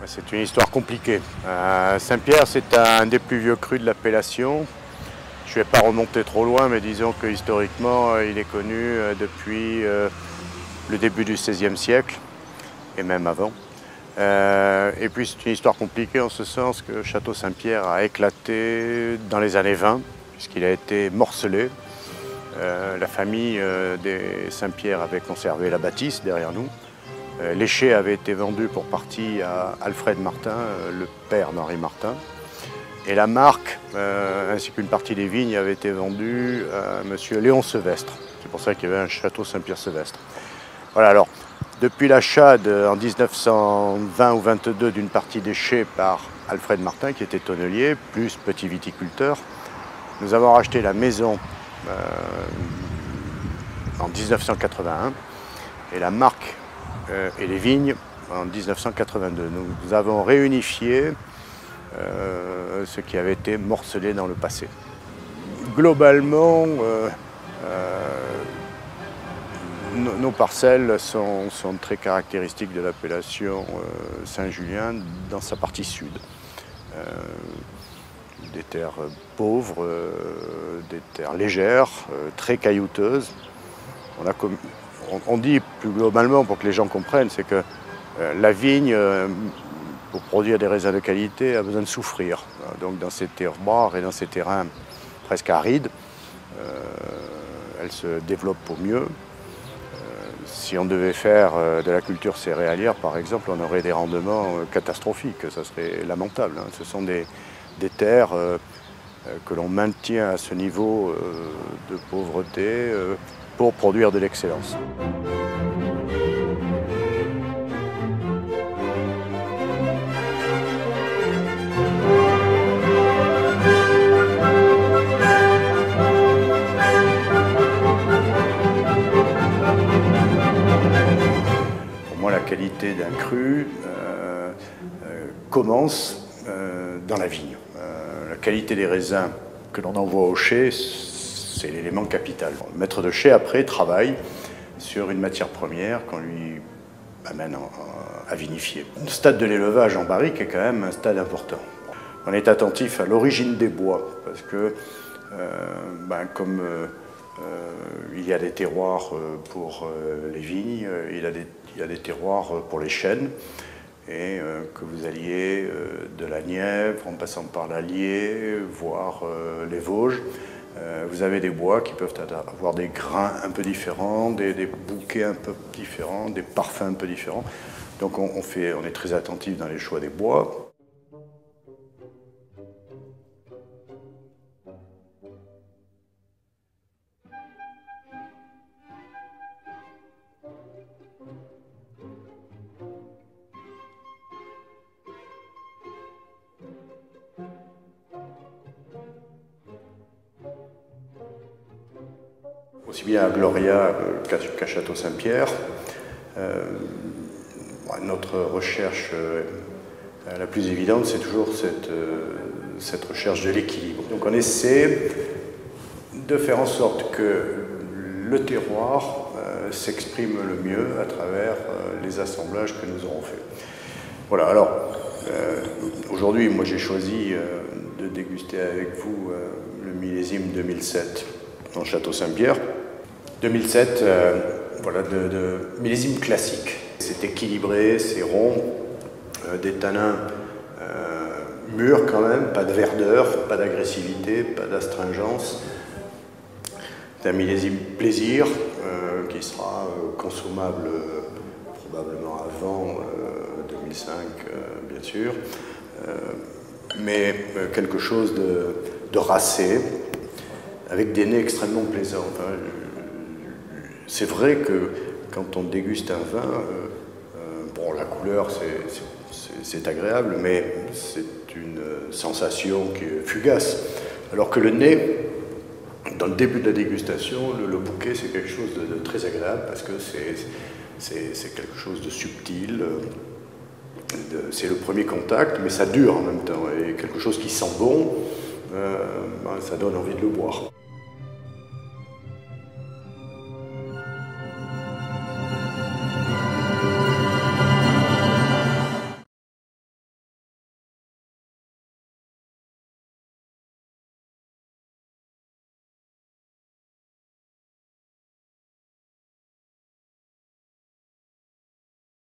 C'est une histoire compliquée. Saint-Pierre, c'est un des plus vieux crus de l'appellation. Je ne vais pas remonter trop loin, mais disons que historiquement, il est connu depuis le début du XVIe siècle, et même avant. Et puis c'est une histoire compliquée en ce sens que Château Saint-Pierre a éclaté dans les années 20, puisqu'il a été morcelé. La famille des Saint-Pierre avait conservé la bâtisse derrière nous. L'éché avait été vendu pour partie à Alfred Martin, le père d'Henri Martin. Et la marque, ainsi qu'une partie des vignes, avait été vendue à M. Léon Sevestre. C'est pour ça qu'il y avait un château Saint-Pierre-Sevestre. Voilà, alors, depuis l'achat en 1920 ou 22 d'une partie des chais par Alfred Martin, qui était tonnelier, plus petit viticulteur, nous avons racheté la maison en 1981 et la marque et les vignes en 1982. Nous avons réunifié ce qui avait été morcelé dans le passé. Globalement, nos parcelles sont très caractéristiques de l'appellation Saint-Julien dans sa partie sud. Des terres pauvres, des terres légères, très caillouteuses. On dit plus globalement, pour que les gens comprennent, c'est que la vigne, pour produire des raisins de qualité, a besoin de souffrir. Donc dans ces terroirs et dans ces terrains presque arides, elle se développe au mieux. Si on devait faire de la culture céréalière, par exemple, on aurait des rendements catastrophiques, ça serait lamentable. Ce sont des terres que l'on maintient à ce niveau de pauvreté pour produire de l'excellence. Pour moi, la qualité d'un cru commence dans la vigne. La qualité des raisins que l'on envoie au chai, c'est l'élément capital. Le maître de chai, après, travaille sur une matière première qu'on lui amène à vinifier. Le stade de l'élevage en barrique est quand même un stade important. On est attentif à l'origine des bois, parce que comme il y a des terroirs pour les vignes, il y a des terroirs pour les chênes. Et que vous alliez de la Nièvre, en passant par l'Allier, voire les Vosges, vous avez des bois qui peuvent avoir des grains un peu différents, des bouquets un peu différents, des parfums un peu différents. Donc on est très attentif dans les choix des bois. Aussi bien à Gloria qu'à Château Saint-Pierre. Notre recherche la plus évidente, c'est toujours cette recherche de l'équilibre. Donc on essaie de faire en sorte que le terroir s'exprime le mieux à travers les assemblages que nous aurons faits. Voilà, alors aujourd'hui, moi j'ai choisi de déguster avec vous le millésime 2007 en Château Saint-Pierre. 2007, voilà, de millésime classique. C'est équilibré, c'est rond, des tanins mûrs quand même, pas de verdeur, pas d'agressivité, pas d'astringence. C'est un millésime plaisir qui sera consommable probablement avant 2005, bien sûr, mais quelque chose de racé, avec des nez extrêmement plaisants. Enfin, c'est vrai que quand on déguste un vin, bon, la couleur c'est agréable, mais c'est une sensation qui est fugace. Alors que le nez, dans le début de la dégustation, le bouquet c'est quelque chose de très agréable parce que c'est quelque chose de subtil. C'est le premier contact, mais ça dure en même temps. Et quelque chose qui sent bon, ça donne envie de le boire.